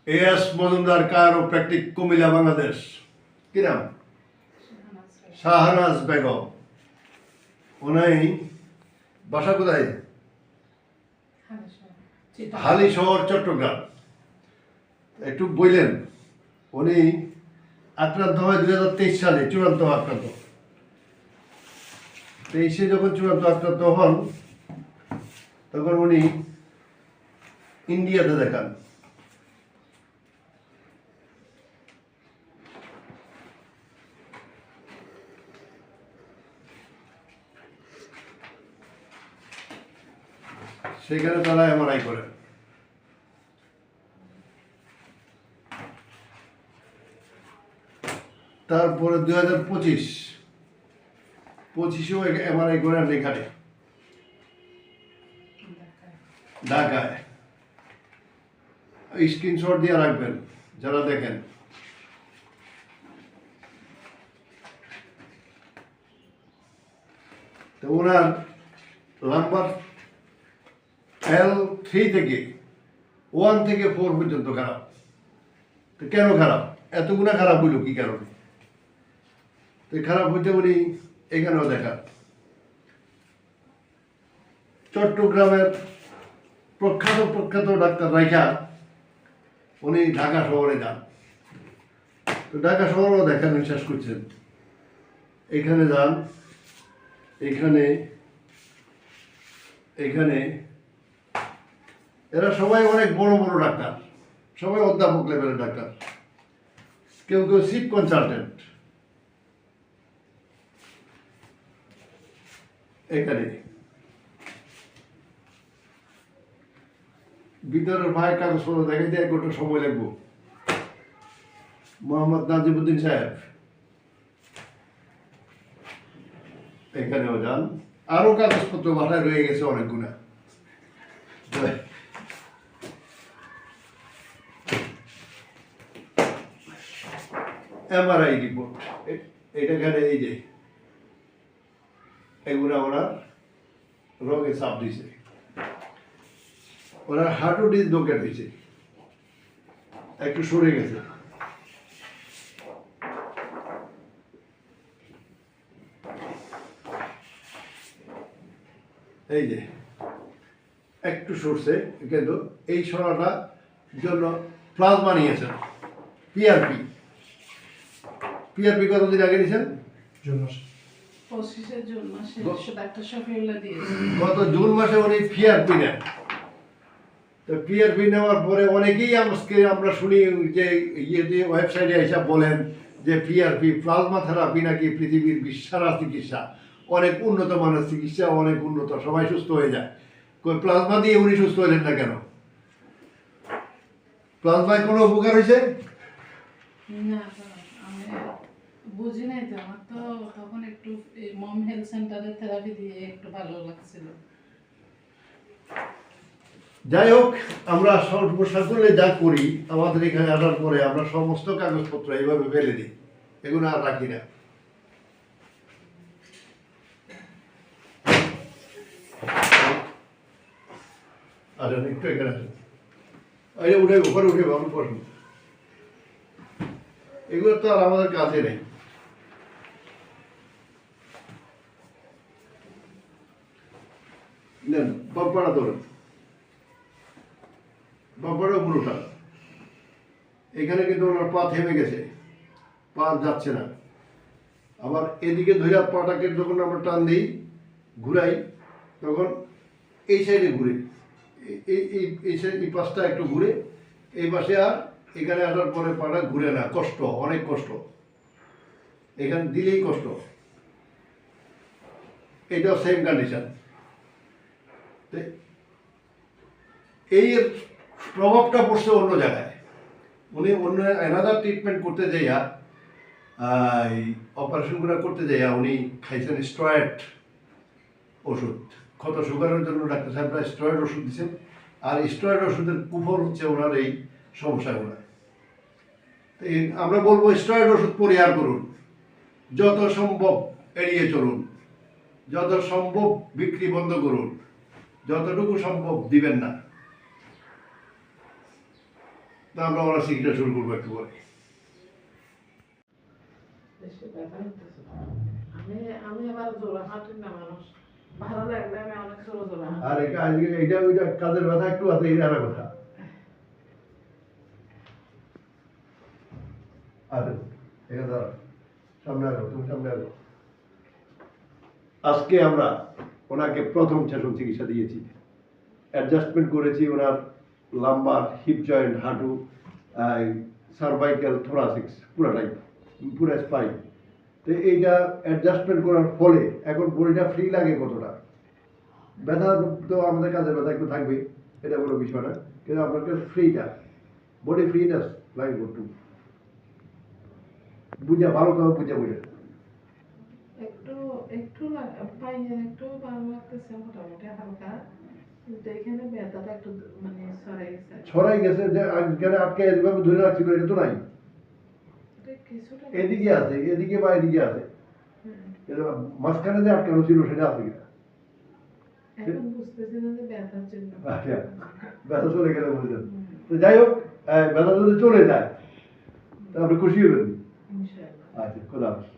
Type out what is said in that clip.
S Majumdar কায়োপ্র্যাকটিক Comilla Bangladesh. কি নাম? শাহনাজ বেগম। ওনাই বাসা কোথায়? হালিশহর, চট্টগ্রাম। একটু বললেন, উনি আক্রান্ত হয় 2023 সালে, চূড়ান্ত আক্রান্ত। 23-এ যখন চূড়ান্ত আক্রান্ত হন তখন উনি ইন্ডিয়াতে দেখান। সেখানে তারা এমআরআই করেন। তারপরে 2025-এও এমআরআই করেন এখানে ঢাকায়। স্ক্রিনশট দিয়ে রাখবেন যারা দেখেন। তো ওনার নাম্বার L3 থেকে 1 থেকে 4 পর্যন্ত খারাপ। তো কেন খারাপ? এতগুলো খারাপ হইল কি কারণে? তো খারাপ হইতে উনি এখানেও দেখা। চট্টগ্রামের প্রখ্যাত ডাক্তার রাইখা উনি ঢাকা শহরে যান। তো ঢাকা শহরেও দেখান, বিশ্বাস করছেন। এখানে যান, এখানে এরা সবাই অনেক বড় বড় ডাক্তার, সবাই অধ্যাপক লেভেলের ডাক্তার, কেউ কেউ চিফ কনসালটেন্ট। এখানে ভিতরের ভাই কাগজপত্র দেখাইতে 1 ঘন্টা সময় লাগবো। মোহাম্মদ নাজিবুদ্দিন সাহেব এখানেও যান। আরো কাগজপত্র বাসায় রয়ে গেছে অনেকগুলা। এমআরআই রিপোর্ট এটাখানে, এই যে এগুলো ওনার রোগে চাপ দিছে, ওনার হাঁটু ডিসলোকেট হয়েছে, একটু সরে গেছে। এই যে একটু সরছে, কিন্তু এই সরাটার জন্য প্লাজমা নিয়েছেন। পিআরপি কতদিন আগে নিয়েছেন? গত জুন মাসে উনি পিআরপি নেন। তো পিআরপি নেওয়ার পরে অনেকেই আজকে আমরা শুনি যে ওয়েবসাইটে এসে বলেন যে পিআরপি প্লাজমা থেরাপি নাকি পৃথিবীর সারা চিকিৎসা, অনেক উন্নত মানের চিকিৎসা, অনেক উন্নত, সবাই সুস্থ হয়ে যায়। প্লাজমা দিয়ে উনি সুস্থ হলেন না কেন? প্লাজমায় কোনো উপকার হয়েছে? বুঝি নাই তো, আমার তো তখন একটু মম হেলথ সেন্টারে থেরাপি দিয়ে একটু ভালো লাগছিল। যাই হোক, আমরা সর্বসাকুল্যে যা করি, আমাদের এখানে আসার পরে আমরা সমস্ত কাগজপত্র এইভাবে ফেলে দিই, এগুলো আর রাখি না। আচ্ছা, একটু এখানে আসুন। উঠে উপরে উঠে ভাবুন, বসুন। এগুলো তো আর আমাদের কাছে নেই। নেন, বাপ্পাটা ধরুন, বাপ্পাটা পুরোটা। এখানে কিন্তু ওনার পা থেমে গেছে, পা যাচ্ছে না। আবার এদিকে ধরে পাটাকে যখন আমরা টান দিই, ঘুরাই, তখন এই সাইডে ঘুরে, এই পাশটা একটু ঘুরে, এই পাশে। আর এখানে আসার পরে পাটা ঘুরে না, কষ্ট, অনেক কষ্ট, এখানে দিলেই কষ্ট। এটাও সেম কন্ডিশন। এই প্রভাবটা পড়ছে অন্য জায়গায়। উনি অন্য অ্যানাদার ট্রিটমেন্ট করতে যাইয়া, অপারেশনগুলো করতে যাইয়া উনি খাইছেন স্টেরয়েড ওষুধ। ক্ষত সুগারের জন্য ডাক্তার সাহেবরা স্টেরয়েড ওষুধ দিচ্ছেন। আর স্টেরয়েড ওষুধের কুফল হচ্ছে ওনার এই সমস্যাগুলো। আমরা বলবো স্টেরয়েড ওষুধ পরিহার করুন, যত সম্ভব এড়িয়ে চলুন, যত সম্ভব বিক্রি বন্ধ করুন, যতটুকু সম্ভব দিবেন না। তা আমরা ওরা শিখতে শুরু করবো একটু পরে। বেশি ব্যথা হইতেছে। আমি আবার জোড়া হাঁটি না মানুষ, ভালো লাগলে আমি অনেক জোড়া জোড়া হাঁটি। আর আজকে এইটা ওইটা কাজের ব্যথা একটু আছে, এইটা একটা কথা। আর এখানে দাঁড়াও, সামনে আসো, তুমি সামনে আসো। আজকে আমরা ওনাকে প্রথম সেশন চিকিৎসা দিয়েছি, অ্যাডজাস্টমেন্ট করেছি ওনার লাম্বার, হিপ জয়েন্ট, হাঁটু, সার্ভাইকাল, থোরাসিক্স পুরাটাই, পুরো স্পাইন। তো এইটা অ্যাডজাস্টমেন্ট করার ফলে এখন বডিটা ফ্রি লাগে কতটা। ব্যথা তো আমাদের কাজের ব্যথা একটু থাকবে, এটা কোনো বিষয় না, কিন্তু আপনার কাছে ফ্রিটা, বডি ফ্রিনেস লাগে একটু বুঝে, ভালো করে বুঝে বুঝে। একটু একটু পাইয়ে একটু ভালো লাগতেছে মোটামুটি হালকা, কিন্তু এখানে ব্যথাটা একটু মানে সরে গেছে। ছড়াই গেছে যে এখানে আটকে এভাবে ধরে রাখছিল, এটা তো নাই, এটা কিছুটা এদিকে আছে, এদিকে বা এদিকে আছে, হুম। এটা মাঝখানে যে আটকানো ছিল সেটা আছে কিনা। এখন বুঝতেছি না যে ব্যথার জন্য। আচ্ছা, ব্যথা চলে গেলে বুঝলেন। হুম। তো যাই হোক, ব্যথা যদি চলে যায় তা আপনি খুশি হবেন। ইনশাআল্লাহ। আচ্ছা, খোদা হাফেজ।